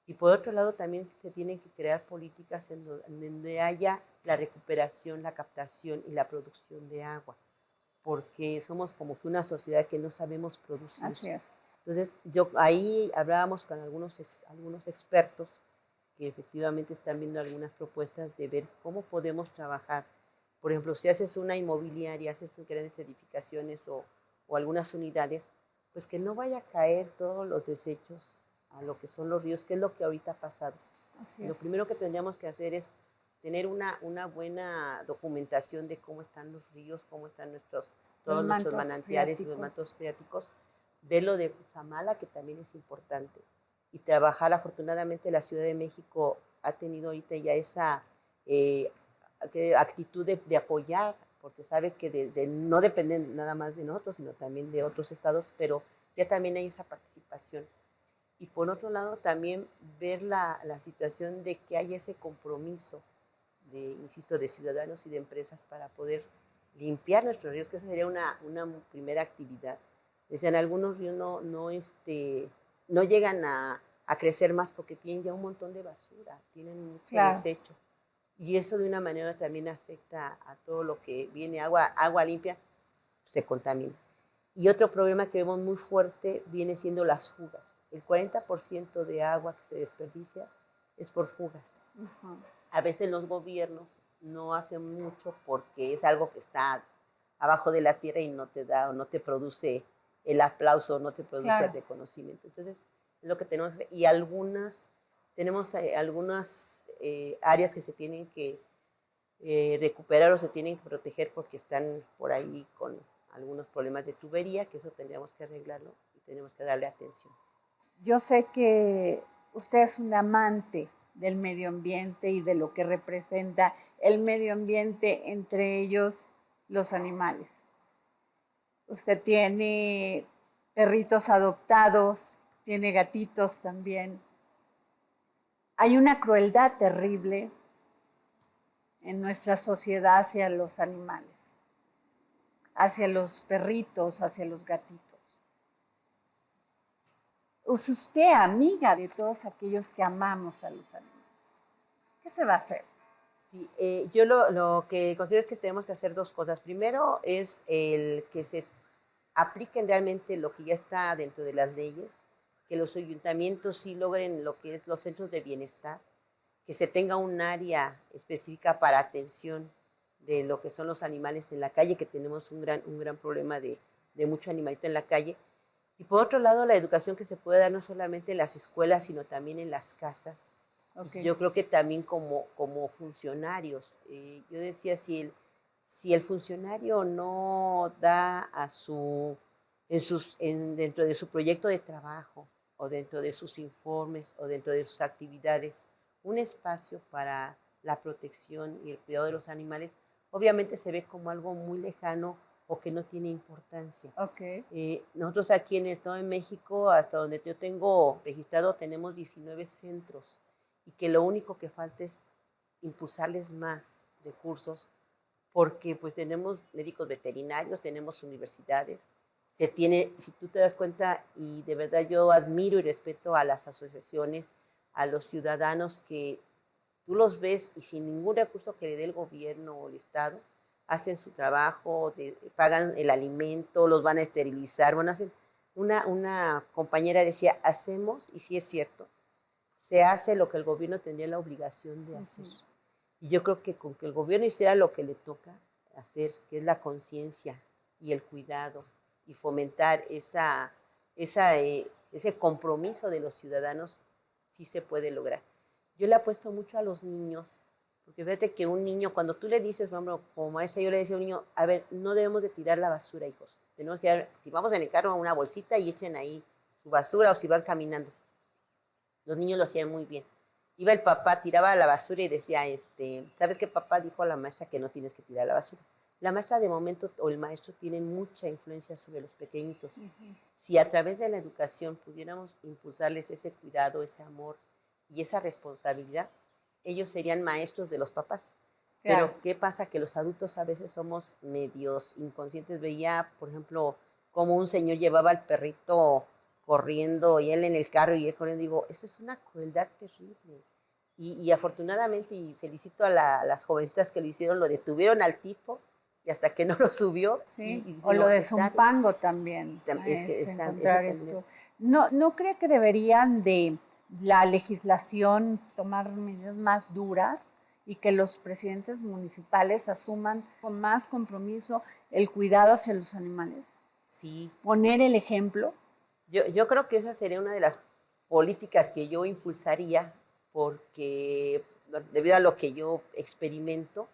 Y por otro lado también se tienen que crear políticas en donde haya la recuperación, la captación y la producción de agua, porque somos como que una sociedad que no sabemos producir. Así es. Entonces, ahí hablábamos con algunos expertos que efectivamente están viendo algunas propuestas de ver cómo podemos trabajar. Por ejemplo, si haces una inmobiliaria, haces grandes edificaciones o algunas unidades, pues que no vaya a caer todos los desechos a lo que son los ríos, que es lo que ahorita ha pasado. Lo primero que tendríamos que hacer es tener una buena documentación de cómo están los ríos, cómo están todos nuestros manantiales y los mantos freáticos, ver lo de Cutzamala, que también es importante, y trabajar. Afortunadamente la Ciudad de México ha tenido ahorita ya esa actitud de apoyar, porque sabe que no dependen nada más de nosotros, sino también de otros estados, pero ya también hay esa participación. Y por otro lado también ver la situación de que hay ese compromiso insisto, de ciudadanos y de empresas para poder limpiar nuestros ríos, que esa sería una primera actividad. Decían, algunos ríos no llegan a crecer más porque tienen ya un montón de basura, tienen mucho desecho. Y eso de una manera también afecta a todo lo que viene, agua limpia, se contamina. Y otro problema que vemos muy fuerte viene siendo las fugas. El 40% de agua que se desperdicia es por fugas. A veces los gobiernos no hacen mucho porque es algo que está abajo de la tierra y no te da o no te produce el aplauso, no te produce el reconocimiento. Entonces, es lo que tenemos que hacer. Y tenemos algunas áreas que se tienen que recuperar o se tienen que proteger porque están por ahí con algunos problemas de tubería, que eso tendríamos que arreglarlo y tenemos que darle atención. Yo sé que usted es un amante del medio ambiente y de lo que representa el medio ambiente, entre ellos los animales. Usted tiene perritos adoptados, tiene gatitos también. Hay una crueldad terrible en nuestra sociedad hacia los animales, hacia los perritos, hacia los gatitos. ¿Es usted amiga de todos aquellos que amamos a los animales? ¿Qué se va a hacer? Sí, yo lo que considero es que tenemos que hacer dos cosas. Primero es el que se apliquen realmente lo que ya está dentro de las leyes, que los ayuntamientos sí logren lo que es los centros de bienestar, que se tenga un área específica para atención de lo que son los animales en la calle, que tenemos un gran problema de mucho animalito en la calle. Y por otro lado, la educación que se puede dar no solamente en las escuelas, sino también en las casas. Okay. Yo creo que también como funcionarios. Yo decía, si el funcionario no da dentro de su proyecto de trabajo, o dentro de sus informes, o dentro de sus actividades, un espacio para la protección y el cuidado de los animales, obviamente se ve como algo muy lejano o que no tiene importancia. Okay. Nosotros aquí en el Estado de México, hasta donde yo tengo registrado, tenemos 19 centros, y que lo único que falta es impulsarles más recursos, porque pues tenemos médicos veterinarios, tenemos universidades, si tú te das cuenta, y de verdad yo admiro y respeto a las asociaciones, a los ciudadanos que tú los ves y sin ningún recurso que le dé el gobierno o el Estado, hacen su trabajo, pagan el alimento, los van a esterilizar. Bueno, hacen una compañera decía, hacemos, y sí es cierto, se hace lo que el gobierno tendría la obligación de hacer. Y yo creo que con que el gobierno hiciera lo que le toca hacer, que es la conciencia y el cuidado, y fomentar ese compromiso de los ciudadanos, sí se puede lograr. Yo le apuesto mucho a los niños, porque fíjate que un niño, cuando tú le dices, bueno, como maestra, yo le decía a un niño, a ver, no debemos de tirar la basura, hijos. Tenemos que dar, si vamos en el carro, a una bolsita y echen ahí su basura, o si van caminando. Los niños lo hacían muy bien. Iba el papá, tiraba la basura y decía, ¿sabes qué, papá? Dijo a la maestra que no tienes que tirar la basura. La maestra de momento o el maestro tienen mucha influencia sobre los pequeñitos. Si a través de la educación pudiéramos impulsarles ese cuidado, ese amor y esa responsabilidad, ellos serían maestros de los papás. Claro. Pero ¿qué pasa? Que los adultos a veces somos medios inconscientes. Veía, por ejemplo, cómo un señor llevaba al perrito corriendo y él en el carro y él corriendo. Digo, eso es una crueldad terrible. Y afortunadamente, y felicito a las jovencitas que lo hicieron, lo detuvieron al tipo, y hasta que no lo subió. Sí, o lo de Zumpango también. Encontrar esto. ¿No cree que deberían de la legislación tomar medidas más duras y que los presidentes municipales asuman con más compromiso el cuidado hacia los animales? Sí. Poner el ejemplo. Yo creo que esa sería una de las políticas que yo impulsaría, porque debido a lo que yo experimento,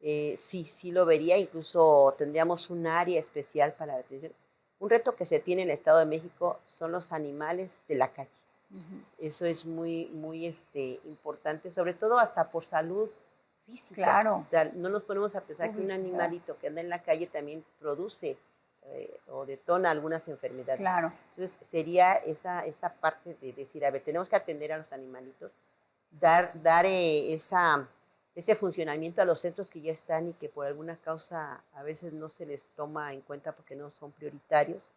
sí lo vería. Incluso tendríamos un área especial para la atención. Un reto que se tiene en el Estado de México son los animales de la calle. Eso es muy importante, sobre todo hasta por salud física. Claro. O sea, no nos ponemos a pensar que un animalito que anda en la calle también produce o detona algunas enfermedades. Claro. Entonces sería esa parte de decir, a ver, tenemos que atender a los animalitos, dar ese funcionamiento a los centros que ya están y que por alguna causa a veces no se les toma en cuenta porque no son prioritarios.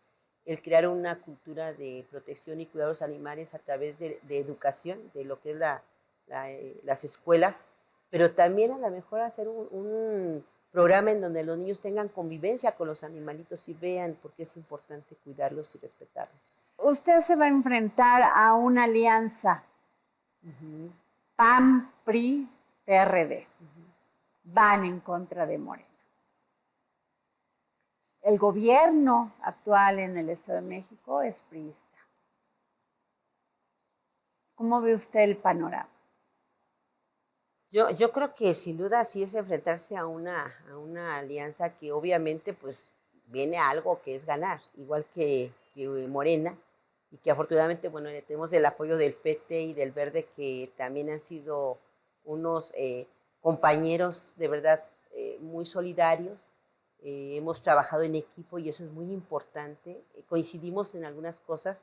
El crear una cultura de protección y cuidado de los animales a través de educación, de lo que es las escuelas, pero también a lo mejor hacer un programa en donde los niños tengan convivencia con los animalitos y vean por qué es importante cuidarlos y respetarlos. Usted se va a enfrentar a una alianza, PAN, PRI, PRD, van en contra de Morena. El gobierno actual en el Estado de México es priista. ¿Cómo ve usted el panorama? Yo creo que sin duda sí es enfrentarse a una alianza que obviamente pues viene a algo que es ganar, igual que Morena, y que afortunadamente, bueno, tenemos el apoyo del PT y del Verde, que también han sido unos compañeros de verdad muy solidarios. Hemos trabajado en equipo y eso es muy importante. Coincidimos en algunas cosas,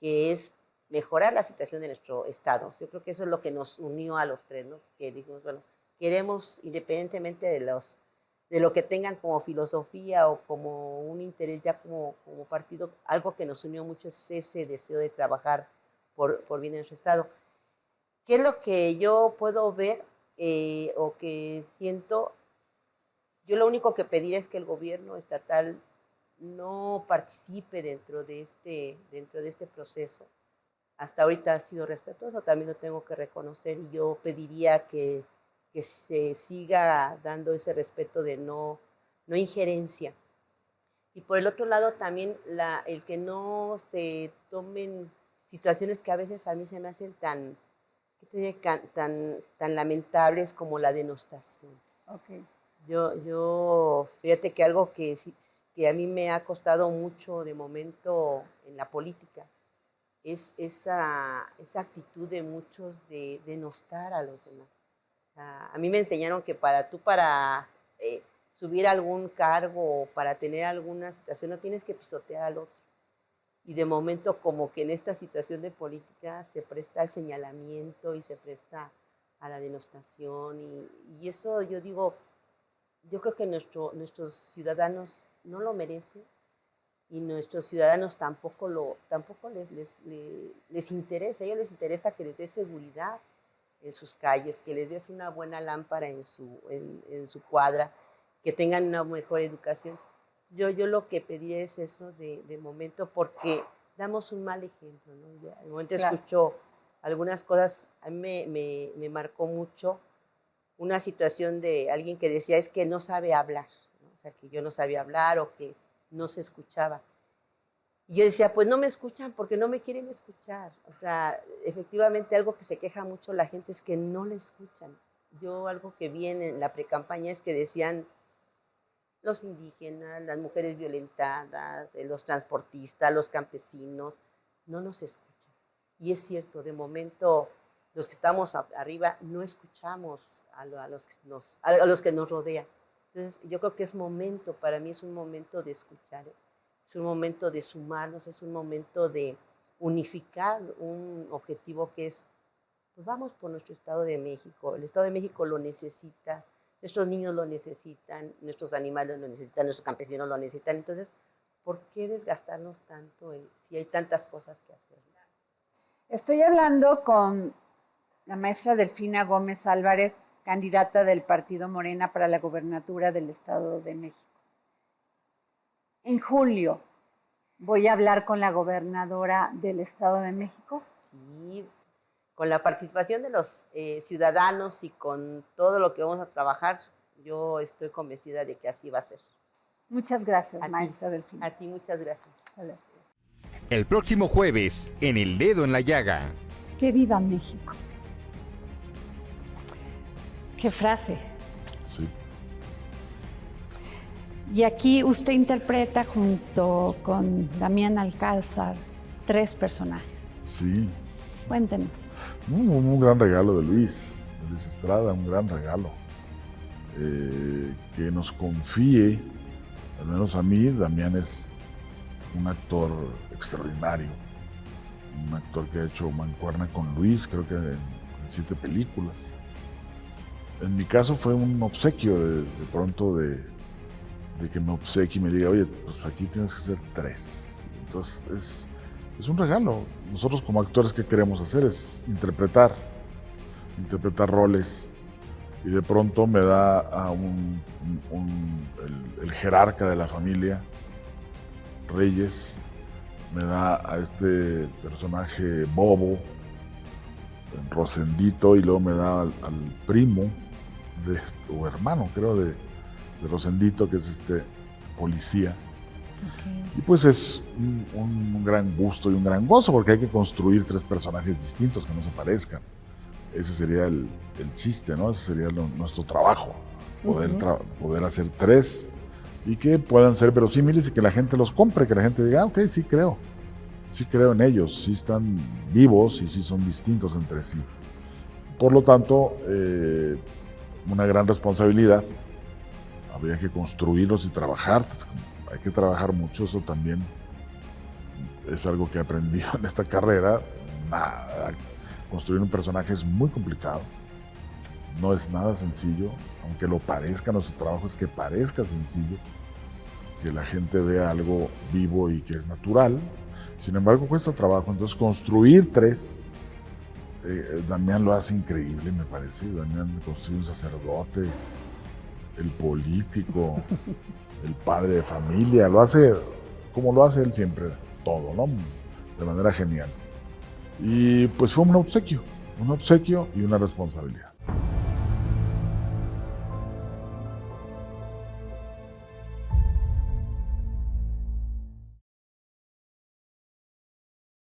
que es mejorar la situación de nuestro estado. Yo creo que eso es lo que nos unió a los tres, ¿no? Que dijimos, bueno, queremos, independientemente de lo que tengan como filosofía o como un interés ya como partido, algo que nos unió mucho es ese deseo de trabajar por bien de nuestro estado. ¿Qué es lo que yo puedo ver o que siento? Yo lo único que pedir es que el gobierno estatal no participe dentro de este proceso, hasta ahorita ha sido respetuoso, también lo tengo que reconocer, y yo pediría que se siga dando ese respeto de no injerencia. Y por el otro lado también el que no se tomen situaciones que a veces a mí se me hacen tan lamentables como la denostación. Okay. Yo fíjate que algo que a mí me ha costado mucho de momento en la política es esa actitud de muchos de denostar a los demás. A mí me enseñaron que para subir algún cargo o para tener alguna situación no tienes que pisotear al otro. Y de momento como que en esta situación de política se presta al señalamiento y se presta a la denostación y eso yo digo, yo creo que nuestros ciudadanos no lo merecen y nuestros ciudadanos tampoco les interesa. A ellos les interesa que les des seguridad en sus calles, que les des una buena lámpara en su cuadra, que tengan una mejor educación. Yo lo que pedí es eso de momento, porque damos un mal ejemplo, ¿no? De momento claro. Escucho algunas cosas, a mí me marcó mucho una situación de alguien que decía es que no sabe hablar, ¿no? O sea, que yo no sabía hablar o que no se escuchaba. Y yo decía, pues no me escuchan porque no me quieren escuchar. O sea, efectivamente algo que se queja mucho la gente es que no le escuchan. Yo algo que vi en la precampaña es que decían los indígenas, las mujeres violentadas, los transportistas, los campesinos, no nos escuchan. Y es cierto, de momento los que estamos arriba no escuchamos a los que nos rodean. Entonces yo creo que es momento, para mí es un momento de escuchar, es un momento de sumarnos, es un momento de unificar un objetivo que es, pues vamos por nuestro Estado de México, el Estado de México lo necesita, nuestros niños lo necesitan, nuestros animales lo necesitan, nuestros campesinos lo necesitan. Entonces, ¿por qué desgastarnos tanto si hay tantas cosas que hacer? Estoy hablando con la maestra Delfina Gómez Álvarez, candidata del Partido Morena para la gobernatura del Estado de México. En julio voy a hablar con la gobernadora del Estado de México. Sí, con la participación de los ciudadanos y con todo lo que vamos a trabajar, yo estoy convencida de que así va a ser. Muchas gracias, maestra Delfina. A ti, muchas gracias. Vale. El próximo jueves, en El Dedo en la Llaga. ¡Que viva México! ¡Qué frase! Sí. Y aquí usted interpreta junto con Damián Alcázar 3 personajes. Sí. Cuéntenos. Un gran regalo de Luis Estrada, un gran regalo. Que nos confíe, al menos a mí, Damián es un actor extraordinario, un actor que ha hecho mancuerna con Luis, creo que en 7 películas. En mi caso fue un obsequio de pronto de que me obsequie y me diga, oye, pues aquí tienes que hacer 3. Entonces es un regalo. Nosotros como actores, ¿qué queremos hacer? Es interpretar roles, y de pronto me da a el jerarca de la familia, Reyes, me da a este personaje bobo, Rosendito, y luego me da al primo, o hermano creo, de Rosendito, que es este policía. Okay. Y pues es un gran gusto y un gran gozo, porque hay que construir 3 personajes distintos que no se parezcan. Ese sería el chiste, ¿no? Ese sería nuestro trabajo, poder hacer 3 y que puedan ser verosímiles y que la gente los compre, que la gente diga, ok, sí creo en ellos, sí están vivos y sí son distintos entre sí. Por lo tanto, una gran responsabilidad, habría que construirlos y trabajar, hay que trabajar mucho, eso también es algo que he aprendido en esta carrera. Construir un personaje es muy complicado, no es nada sencillo, aunque lo parezca. Nuestro trabajo es que parezca sencillo, que la gente vea algo vivo y que es natural. Sin embargo, cuesta trabajo. Entonces, construir 3, Damián lo hace increíble, me parece. Damián construye un sacerdote, el político, el padre de familia, lo hace como lo hace él siempre, todo, ¿no? De manera genial. Y pues fue un obsequio y una responsabilidad.